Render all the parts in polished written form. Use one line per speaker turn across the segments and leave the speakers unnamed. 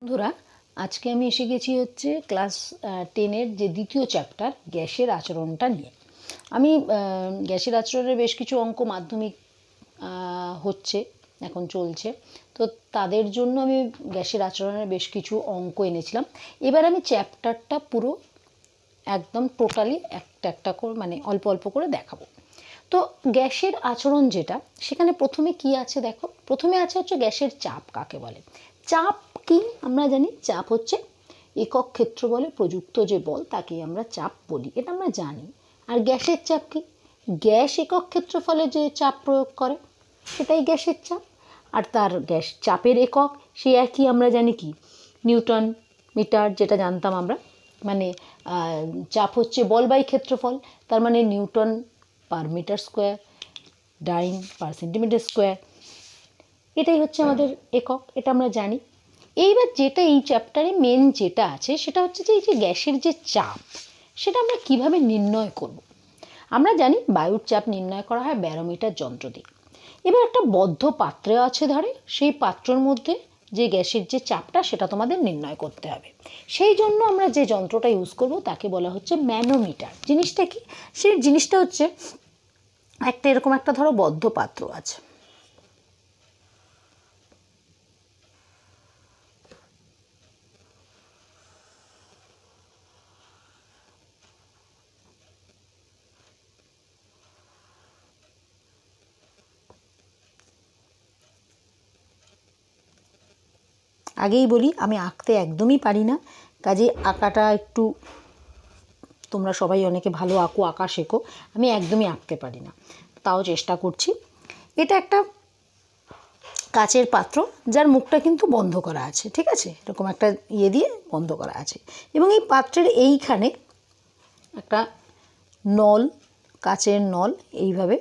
বন্ধুরা, আজকে আমি এসে গেছি হচ্ছে ক্লাস 10-এর যে দ্বিতীয় চ্যাপ্টার গ্যাসের আচরণটা নিয়ে। আমি গ্যাসের আচরণের বেশ কিছু অঙ্ক মাধ্যমিক হচ্ছে, এখন চলছে, তো তাদের জন্য আমি গ্যাসের আচরণের বেশ কিছু অঙ্ক এনেছিলাম। এবার আমি চ্যাপ্টারটা পুরো একদম টোটালি একটা একটা করে মানে অল্প অল্প করে দেখাবো। তো গ্যাসের আচরণ যেটা, সেখানে প্রথমে কি আছে দেখো। প্রথমে আছে হচ্ছে গ্যাসের চাপ কাকে বলে। চাপ কি আমরা জানি, চাপ হচ্ছে একক ক্ষেত্রবলে প্রযুক্ত যে বল তাকেই আমরা চাপ বলি, এটা আমরা জানি। আর গ্যাসের চাপ কি, গ্যাস একক ক্ষেত্রফলে যে চাপ প্রয়োগ করে সেটাই গ্যাসের চাপ। আর তার গ্যাস চাপের একক সে একই, আমরা জানি কি নিউটন মিটার, যেটা জানতাম আমরা, মানে চাপ হচ্ছে বল বাই ক্ষেত্রফল, তার মানে নিউটন পার মিটার স্কোয়ার, ডাইন পার সেন্টিমিটার স্কোয়ার, এটাই হচ্ছে আমাদের একক, এটা আমরা জানি। এইবার যেটা এই চ্যাপ্টারে মেন যেটা আছে সেটা হচ্ছে যে এই যে গ্যাসের যে চাপ, সেটা আমরা কিভাবে নির্ণয় করব। আমরা জানি বায়ুর চাপ নির্ণয় করা হয় ব্যারোমিটার যন্ত্র দিয়ে। এবার একটা বদ্ধ পাত্রে আছে ধরে, সেই পাত্রের মধ্যে যে গ্যাসের যে চাপটা সেটা তোমাদের নির্ণয় করতে হবে। সেই জন্য আমরা যে যন্ত্রটা ইউজ করব তাকে বলা হচ্ছে ম্যানোমিটার। জিনিসটা কি, সেই জিনিসটা হচ্ছে একটা এরকম একটা ধরো বদ্ধ পাত্র আছে, আগেই বলি আমি আঁকতে একদমই পারি না, কাজে আঁকাটা একটু, তোমরা সবাই অনেকে ভালো আঁকো, আঁকা শেখো, আমি একদমই আঁকতে পারি না, তাও চেষ্টা করছি। এটা একটা কাচের পাত্র যার মুখটা কিন্তু বন্ধ করা আছে, ঠিক আছে, এরকম একটা ইয়ে দিয়ে বন্ধ করা আছে, এবং এই পাত্রের এইখানে একটা নল, কাচের নল এইভাবে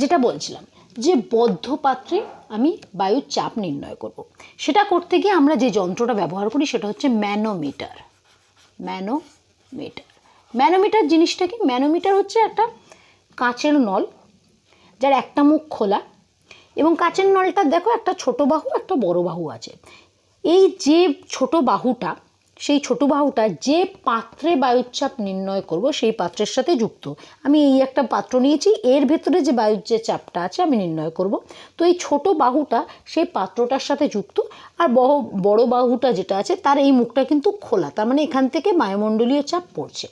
যেটা বলছিলাম যে বদ্ধ পাত্রে আমি বায়ুর চাপ নির্ণয় করব। সেটা করতে গিয়ে আমরা যে যন্ত্রটা ব্যবহার করি সেটা হচ্ছে ম্যানোমিটার। ম্যানোমিটার ম্যানোমিটার জিনিসটা কি, ম্যানোমিটার হচ্ছে একটা কাচের নল যার একটা মুখ খোলা, এবং কাচের নলটা দেখো একটা ছোট বাহু একটা বড় বাহু আছে। এই যে ছোট বাহুটা, সেই ছোট বাহুটা যে পাত্রে বায়ুর চাপ নির্ণয় করব সেই পাত্রের সাথে যুক্ত। আমি এই একটা পাত্র নিয়েছি, এর ভেতরে যে বায়ুর যে চাপটা আছে আমি নির্ণয় করব। তো এই ছোট বাহুটা সেই পাত্রটার সাথে যুক্ত, আর বড় বাহুটা যেটা আছে তার এই মুখটা কিন্তু খোলা, তার মানে এখান থেকে বায়ুমণ্ডলীয় চাপ পড়ছে।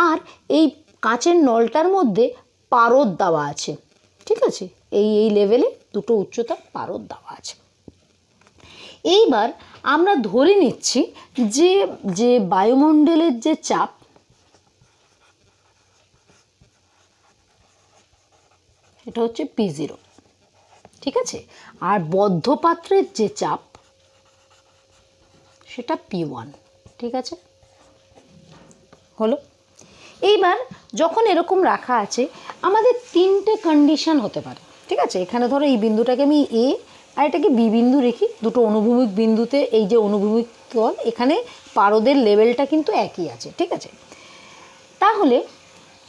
আর এই কাচের নলটার মধ্যে পারদ দেওয়া আছে, ঠিক আছে, এই এই লেভেলে দুটো উচ্চতার পারদ দেওয়া আছে। এইবার আমরা ধরে নিচ্ছি যে যে বায়ুমণ্ডলের যে চাপ, এটা হচ্ছে P0, ঠিক আছে, আর বদ্ধ পাত্রের যে চাপ সেটা P1, ঠিক আছে, হলো। এইবার যখন এরকম রাখা আছে, আমাদের তিনটে কন্ডিশন হতে পারে, ঠিক আছে। এখানে ধরো এই বিন্দুটাকে আমি এ আর এটাকে বি বিন্দু রেখি, দুটো অনুভূমিক বিন্দুতে এই যে অনুভূমিক তল, এখানে পারদের লেভেলটা কিন্তু একই আছে, ঠিক আছে। তাহলে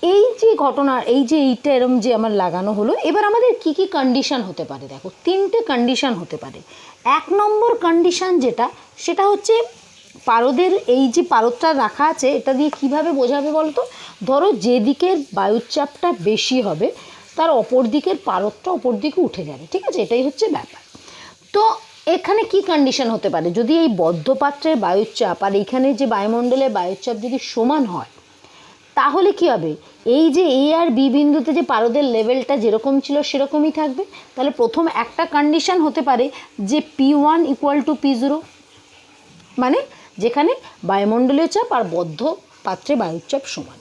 এই যে ঘটনা, এই যে এইটা এরম যে আমার লাগানো হলো, এবার আমাদের কি কি কন্ডিশন হতে পারে দেখো, তিনটে কন্ডিশন হতে পারে। এক নম্বর কন্ডিশন যেটা, সেটা হচ্ছে পারদের এই যে পারদটা রাখা আছে এটা দিয়ে কিভাবে বোঝাবে বলতো, ধরো যেদিকের বায়ুর চাপটা বেশি হবে তার অপর দিকের পারদটা অপর দিকে উঠে যাবে, ঠিক আছে, এটাই হচ্ছে ব্যাপার। তো এখানে কি কন্ডিশন হতে পারে, যদি এই বদ্ধ পাত্রের বায়ুর চাপ আর এইখানে যে বায়ুমণ্ডলের বায়ুর চাপ যদি সমান হয়, তাহলে কি হবে, এই যে এ আর বি বিন্দুতে যে পারদের লেভেলটা যেরকম ছিল সেরকমই থাকবে। তাহলে প্রথম একটা কন্ডিশন হতে পারে যে P1 = P0, মানে যেখানে বায়ুমণ্ডলীয় চাপ আর বদ্ধ পাত্রে বায়ুর চাপ সমান।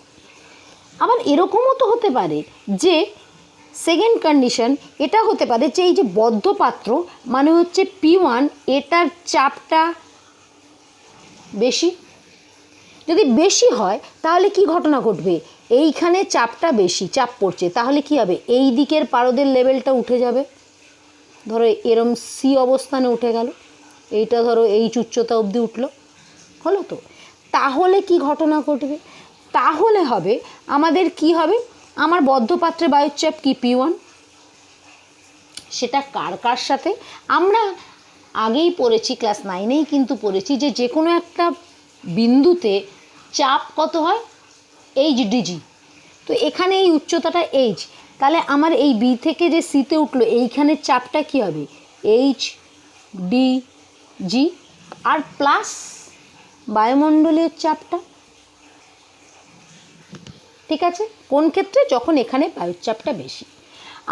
আবার এরকমও তো হতে পারে যে সেকেন্ড কন্ডিশন এটা হতে পারে যে এই যে বদ্ধ পাত্র মানে হচ্ছে P1, এটার চাপটা বেশি। যদি বেশি হয় তাহলে কি ঘটনা ঘটবে, এইখানে চাপটা বেশি, চাপ পড়ছে, তাহলে কি হবে, এই দিকের পারদের লেভেলটা উঠে যাবে। ধরো এরম সি অবস্থানে উঠে গেল, এইটা ধরো এই উচ্চতা অবধি উঠলো, হলো তো। তাহলে কি ঘটনা ঘটবে, তাহলে হবে আমাদের কি হবে, আমার বদ্ধপাত্রে বায়ুর চাপ কি P1, সেটা কার কার সাথে আমরা আগেই পড়েছি, ক্লাস 9-এই কিন্তু পড়েছি যে যে কোনো একটা বিন্দুতে চাপ কত হয়, HDG। তো এখানে এই উচ্চতাটা H, তাহলে আমার এই বি থেকে যে সিতে উঠলো এইখানের চাপটা কি হবে, HDG, আর প্লাস বায়ুমণ্ডলীয় চাপটা। ঠিক আছে, কোন ক্ষেত্রে, যখন এখানে বায়ুর চাপটা বেশি।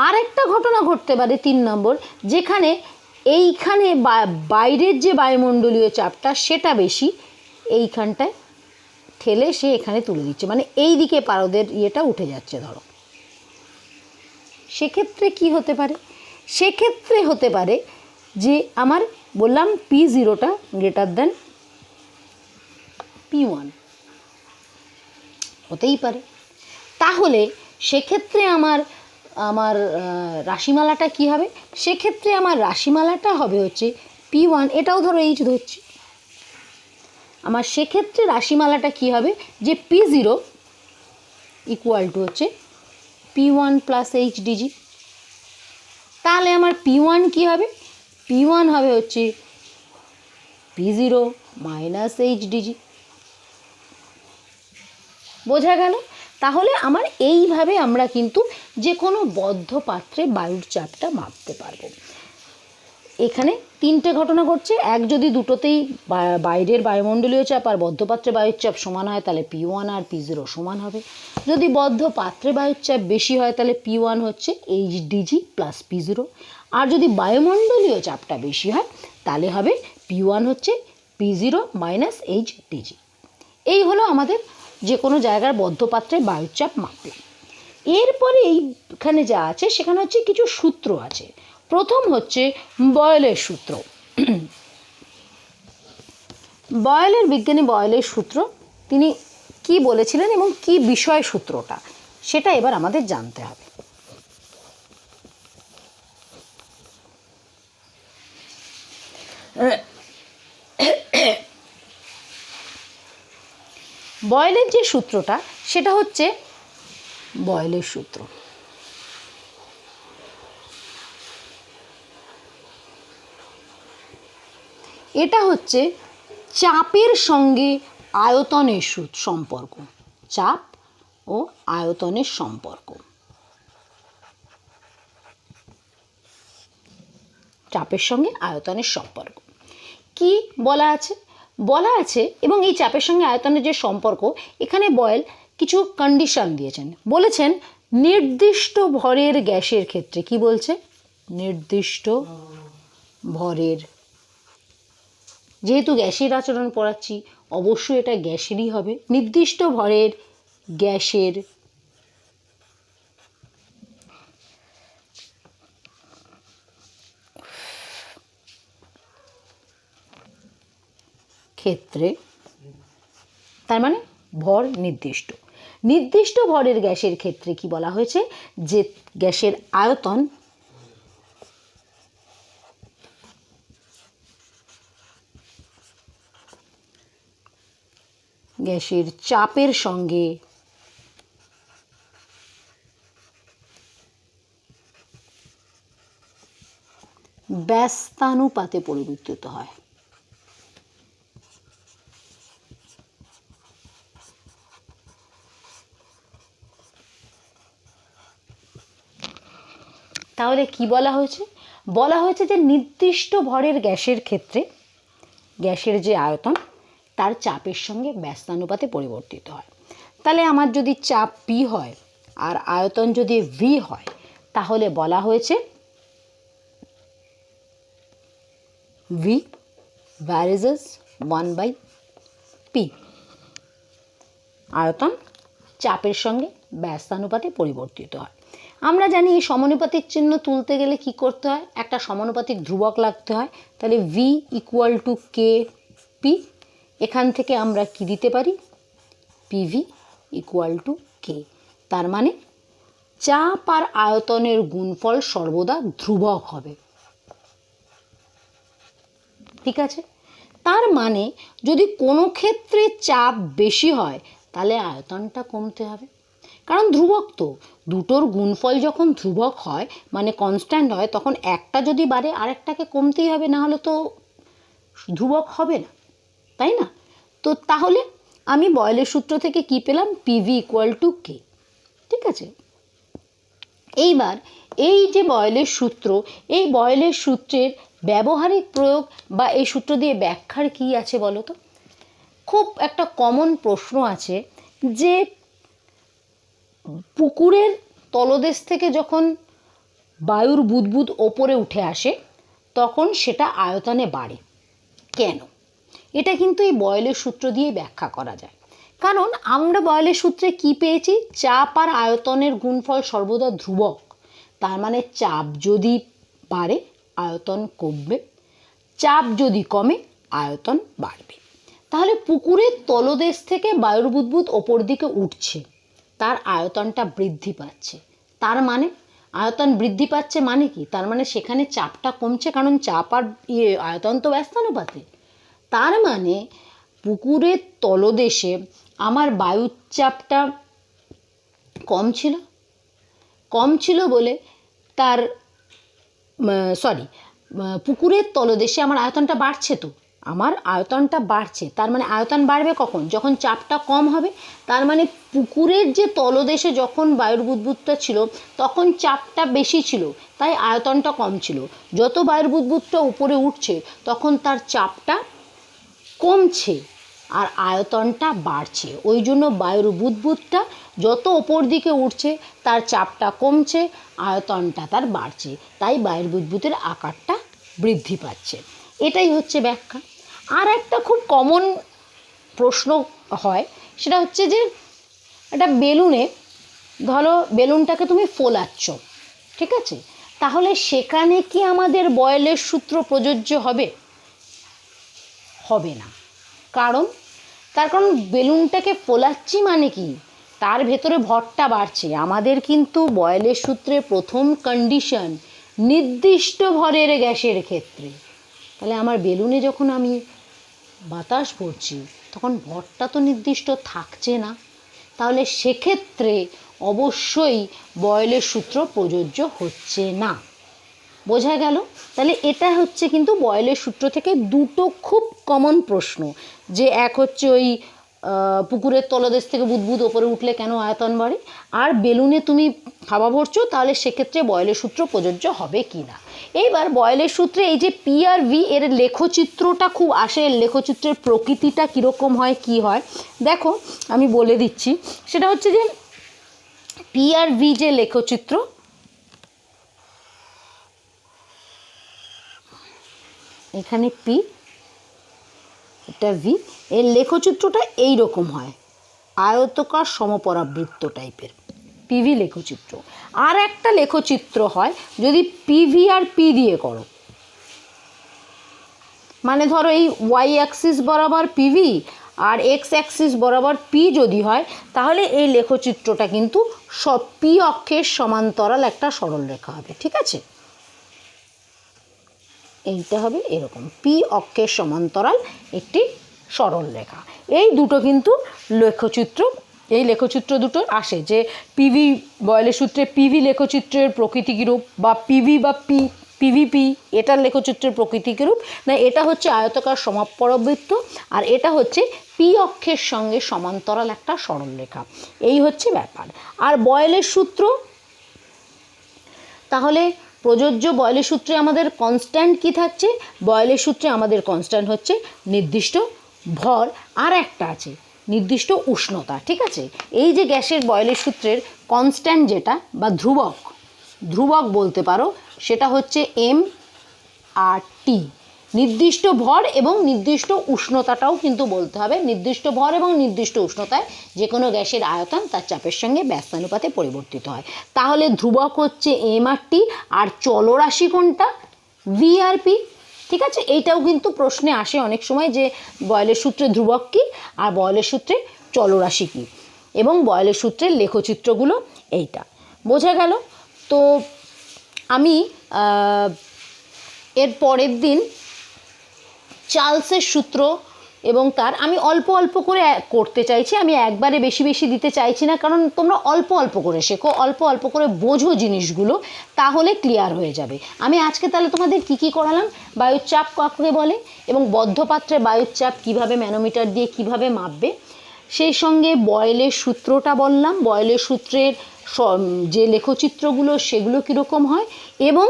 আর একটা ঘটনা ঘটতে পারে 3 নম্বর, যেখানে এইখানে বাইরের যে বায়ুমণ্ডলীয় চাপটা সেটা বেশি, এইখানটায় ঠেলে সে এখানে তুলে দিচ্ছে, মানে এই দিকে পারদের ইয়েটা উঠে যাচ্ছে ধরো। সেক্ষেত্রে কি হতে পারে, সেক্ষেত্রে হতে পারে যে আমার বললাম P0টা গ্রেটার দেন P1 হতেই পারে। তাহলে সেক্ষেত্রে আমার রাশিমালাটা কি হবে, সেক্ষেত্রে আমার রাশিমালাটা হবে হচ্ছে P1, এটাও ধরো H ধরছি, আমার সেক্ষেত্রে রাশিমালাটা কি হবে যে P0 ইকুয়াল টু হচ্ছে P1 প্লাস HDG। তাহলে আমার P1 কি হবে, P1 হবে হচ্ছে P0 মাইনাস HDG। বোঝা গেল। তাহলে আমার এইভাবে আমরা কিন্তু যে কোনো বদ্ধ পাত্রে বায়ুর চাপটা মাপতে পারবো। এখানে 3টে ঘটনা ঘটছে, এক যদি দুটোতেই বাইরের বায়ুমণ্ডলীয় চাপ আর বদ্ধ পাত্রে বায়ুর চাপ সমান হয় তাহলে P1 আর P0 সমান হবে। যদি বদ্ধ পাত্রে বায়ুর চাপ বেশি হয় তাহলে P1 হচ্ছে HDG প্লাস P0, আর যদি বায়ুমণ্ডলীয় চাপটা বেশি হয় তাহলে হবে P1 হচ্ছে P0 মাইনাস HDG। এই হলো আমাদের যে কোনো জায়গার বদ্ধ পাত্রে বায়ুর চাপ মাপবে। এরপরে এইখানে যা আছে সেখানে হচ্ছে কিছু সূত্র আছে। প্রথম হচ্ছে বয়েলের সূত্র। বিজ্ঞানী বয়েলের সূত্র, তিনি কি বলেছিলেন এবং কি বিষয় সূত্রটা, সেটা এবার আমাদের জানতে হবে। বয়েলের যে সূত্রটা সেটা হচ্ছে বয়েলের সূত্র। এটা হচ্ছে চাপের সঙ্গে আয়তনের সম্পর্ক, চাপ ও আয়তনের সম্পর্ক। চাপের সঙ্গে আয়তনের সম্পর্ক কি বলা আছে, এবং এই চাপের সঙ্গে আয়তনের যে সম্পর্ক, এখানে বয়েল কিছু কন্ডিশন দিয়েছেন। বলেছেন নির্দিষ্ট ভরের গ্যাসের ক্ষেত্রে, কি বলছে, নির্দিষ্ট ভরের, যেহেতু গ্যাসের আচরণ পড়াচ্ছি অবশ্যই এটা গ্যাসেরই হবে, নির্দিষ্ট ভরের গ্যাসের ক্ষেত্রে, তার মানে ভর নির্দিষ্ট ভরের গ্যাসের ক্ষেত্রে কি বলা হয়েছে, যে গ্যাসের আয়তন গ্যাসের চাপের সঙ্গে ব্যস্তানুপাতে পরিবর্তিত হয়। তাহলে কি বলা হয়েছে, যে নির্দিষ্ট ভরের গ্যাসের ক্ষেত্রে গ্যাসের যে আয়তন তার চাপের সঙ্গে ব্যস্তানুপাতে পরিবর্তিত হয়। তাহলে আমার যদি চাপ P হয় আর আয়তন যদি V হয় তাহলে বলা হয়েছে V varies 1/P, আয়তন চাপের সঙ্গে ব্যস্তানুপাতে পরিবর্তিত হয়। আমরা জানি এই সমানুপাতিক চিহ্ন তুলতে গেলে কি করতে হয়, একটা সমানুপাতিক ধ্রুবক লাগতে হয়। তাহলে V equal to K P, এখান থেকে আমরা কি দিতে পারি, পিভি ইকুয়াল টু কে। তার মানে চাপ আর আয়তনের গুণফল সর্বদা ধ্রুবক হবে। ঠিক আছে, তার মানে যদি কোনো ক্ষেত্রে চাপ বেশি হয় তাহলে আয়তনটা কমতে হবে, কারণ ধ্রুবক তো, দুটোর গুণফল যখন ধ্রুবক হয় মানে কনস্ট্যান্ট হয়, তখন একটা যদি বাড়ে আরেকটাকে কমতেই হবে, না হলে তো ধ্রুবক হবে না, তাই না? তো তাহলে আমি বয়েলের সূত্র থেকে কি পেলাম, পিভি ইকুয়াল টু কে। ঠিক আছে, এইবার এই যে বয়েলের সূত্র, এই বয়েলের সূত্রের ব্যবহারিক প্রয়োগ বা এই সূত্র দিয়ে ব্যাখ্যার কি আছে বলো তো? খুব একটা কমন প্রশ্ন আছে যে পুকুরের তলদেশ থেকে যখন বায়ুর বুদবুদ ওপরে উঠে আসে তখন সেটা আয়তনে বাড়ে কেন? এটা কিন্তু এই বয়েলের সূত্র দিয়ে ব্যাখ্যা করা যায়। কারণ আমরা বয়েলের সূত্রে কি পেয়েছি, চাপ আর আয়তনের গুণফল সর্বদা ধ্রুবক। তার মানে চাপ যদি বাড়ে আয়তন কমবে, চাপ যদি কমে আয়তন বাড়বে। তাহলে পুকুরের তলদেশ থেকে বায়ুর বুদবুদ ওপর দিকে উঠছে, তার আয়তনটা বৃদ্ধি পাচ্ছে। তার মানে আয়তন বৃদ্ধি পাচ্ছে মানে কি, তার মানে সেখানে চাপটা কমছে, কারণ চাপ আর আয়তন তো ব্যস্তানুপাতে। তার মানে পুকুরের তলদেশে আমার বায়ুর চাপটা কম ছিল বলে তার পুকুরের তলদেশে আমার আয়তনটা বাড়ছে, তো আমার আয়তনটা বাড়ছে, তার মানে আয়তন বাড়বে কখন, যখন চাপটা কম হবে। তার মানে পুকুরের যে তলদেশে যখন বায়ুর বুদবুদটা ছিল তখন চাপটা বেশি ছিল, তাই আয়তনটা কম ছিল। যত বায়ুর বুদবুদটা উপরে উঠছে তখন তার চাপটা কমছে আর আয়তনটা বাড়ছে। ওই জন্য বায়ুর বুদবুদটা যত ওপর দিকে উঠছে তার চাপটা কমছে, আয়তনটা তার বাড়ছে, তাই বায়ুর বুদবুদের আকারটা বৃদ্ধি পাচ্ছে। এটাই হচ্ছে ব্যাখ্যা। আর একটা খুব কমন প্রশ্ন হয়, সেটা হচ্ছে যে একটা বেলুনে, ধরো বেলুনটাকে তুমি ফোলাচ্ছ, ঠিক আছে, তাহলে সেখানে কি আমাদের বয়েলের সূত্র প্রযোজ্য হবে? হবে না। তার কারণ বেলুনটাকে ফোলাচ্ছি মানে কি, তার ভেতরে ভরটা বাড়ছে। আমাদের কিন্তু বয়েলের সূত্রে প্রথম কন্ডিশন নির্দিষ্ট ভরের গ্যাসের ক্ষেত্রে, তাহলে আমার বেলুনে যখন আমি বাতাস ভরছি তখন ভরটা তো নির্দিষ্ট থাকছে না, তাহলে সেক্ষেত্রে অবশ্যই বয়েলের সূত্র প্রযোজ্য হচ্ছে না। বোঝা গেল? তাহলে এটা হচ্ছে কিন্তু বয়েলের সূত্র থেকে দুটো খুব কমন প্রশ্ন, যে এক হচ্ছে ওই পুকুরের তলদেশ থেকে বুদবুদ ওপরে উঠলে কেন আয়তন বাড়ে, আর বেলুনে তুমি হাওয়া ভরছো তাহলে সেক্ষেত্রে বয়েলের সূত্র প্রযোজ্য হবে কি না। এইবার বয়েলের সূত্রে এই যে পি আর ভি এর লেখচিত্রটা খুব আসে, লেখচিত্রের প্রকৃতিটা কীরকম হয় কি হয় দেখো আমি বলে দিচ্ছি। সেটা হচ্ছে যে পি আর ভি যে লেখচিত্র, এখানে পি, এটা ভি, এর লেখচিত্রটা এই রকম হয়, আয়তকার সমপরাবৃত্ত টাইপের পিভি লেখচিত্র। আর একটা লেখচিত্র হয় যদি পিভি আর পি দিয়ে করো, মানে ধরো এই ওয়াই অ্যাক্সিস বরাবর পিভি আর এক্স অ্যাক্সিস বরাবর পি যদি হয়, তাহলে এই লেখচিত্রটা কিন্তু সব পি অক্ষের সমান্তরাল একটা সরলরেখা হবে। ঠিক আছে, এইটা হবে এরকম, পি অক্ষের সমান্তরাল একটি সরলরেখা। এই দুটো কিন্তু লেখচিত্র, এই লেখচিত্র দুটো আসে যে পিভি বয়েলের সূত্রে পিভি লেখচিত্রের প্রকৃতি কীরূপ, বা পিভি বা পিভিপি এটার লেখচিত্রের প্রকৃতি কীরূপ, না এটা হচ্ছে আয়তাকার সমপরাবৃত্ত আর এটা হচ্ছে পি অক্ষের সঙ্গে সমান্তরাল একটা সরলরেখা। এই হচ্ছে ব্যাপার। আর বয়েলের সূত্র, তাহলে প্রযোজ্য বয়েলের সূত্রে আমাদের কনস্ট্যান্ট কি থাকছে, বয়েলের সূত্রে আমাদের কনস্ট্যান্ট হচ্ছে নির্দিষ্ট ভর, আর একটা আছে নির্দিষ্ট উষ্ণতা। ঠিক আছে, এই যে গ্যাসের বয়েলের সূত্রের কনস্ট্যান্ট যেটা বা ধ্রুবক বলতে পারো, সেটা হচ্ছে এম আর টি। নির্দিষ্ট ভর এবং নির্দিষ্ট উষ্ণতাটাও কিন্তু বলতে হবে। নির্দিষ্ট ভর এবং নির্দিষ্ট উষ্ণতায় যে কোনো গ্যাসের আয়তন তার চাপের সঙ্গে ব্যস্তানুপাতে পরিবর্তিত হয়। তাহলে ধ্রুবক হচ্ছে এমআরটি, আর চলরাশি কোনটা? ভিআরপি। ঠিক আছে, এইটাও কিন্তু প্রশ্নে আসে অনেক সময় যে বয়েলের সূত্রে ধ্রুবক কী আর বয়েলের সূত্রে চলরাশি কী, এবং বয়েলের সূত্রের লেখচিত্রগুলো এইটা। বোঝা গেল? তো আমি এর পরের দিন চার্লসের সূত্র এবং তার আমি অল্প অল্প করে করতে চাইছি, আমি একবারে বেশি বেশি দিতে চাইছি না, কারণ তোমরা অল্প অল্প করে শেখো, অল্প অল্প করে বোঝো জিনিসগুলো, তাহলে ক্লিয়ার হয়ে যাবে। আমি আজকে তাহলে তোমাদের কি কি করালাম, বায়ুর চাপ কাকে বলে এবং বদ্ধ পাত্রে বায়ুর চাপ কীভাবে ম্যানোমিটার দিয়ে কিভাবে মাপবে, সেই সঙ্গে বয়েলের সূত্রটা বললাম, বয়েলের সূত্রের যে লেখচিত্রগুলো সেগুলো কীরকম হয়, এবং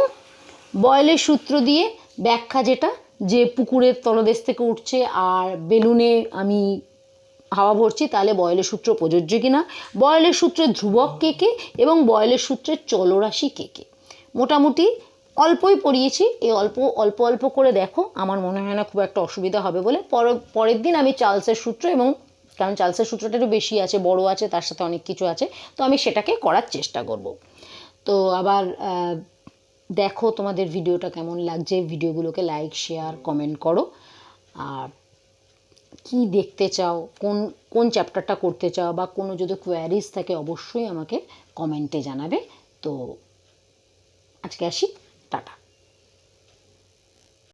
বয়েলের সূত্র দিয়ে ব্যাখ্যা, যেটা যে পুকুরের তলদেশ থেকে উঠছে আর বেলুনে আমি হাওয়া ভরছি, তাহলে বয়েলের সূত্র প্রযোজ্য কিনা, বয়েলের সূত্রের ধ্রুবক কে কে এবং বয়েলের সূত্রের চলরাশি কে কে। মোটামুটি অল্পই পড়িয়েছি, এই অল্প অল্প অল্প করে দেখো, আমার মনে হয় না খুব একটা অসুবিধা হবে বলে। পরের দিন আমি চার্লসের সূত্র, এবং কারণ চার্লসের সূত্রটা একটু বেশি আছে, বড় আছে, তার সাথে অনেক কিছু আছে, তো আমি সেটাকে করার চেষ্টা করব। তো আবার দেখো তোমাদের ভিডিওটা কেমন লাগছে, ভিডিওগুলোকে লাইক শেয়ার কমেন্ট করো, আর কি দেখতে চাও, কোন কোন চ্যাপ্টারটা করতে চাও, বা কোনো যদি কোয়ারিজ থাকে অবশ্যই আমাকে কমেন্টে জানাবে। তো আজকে আসি, টাটা।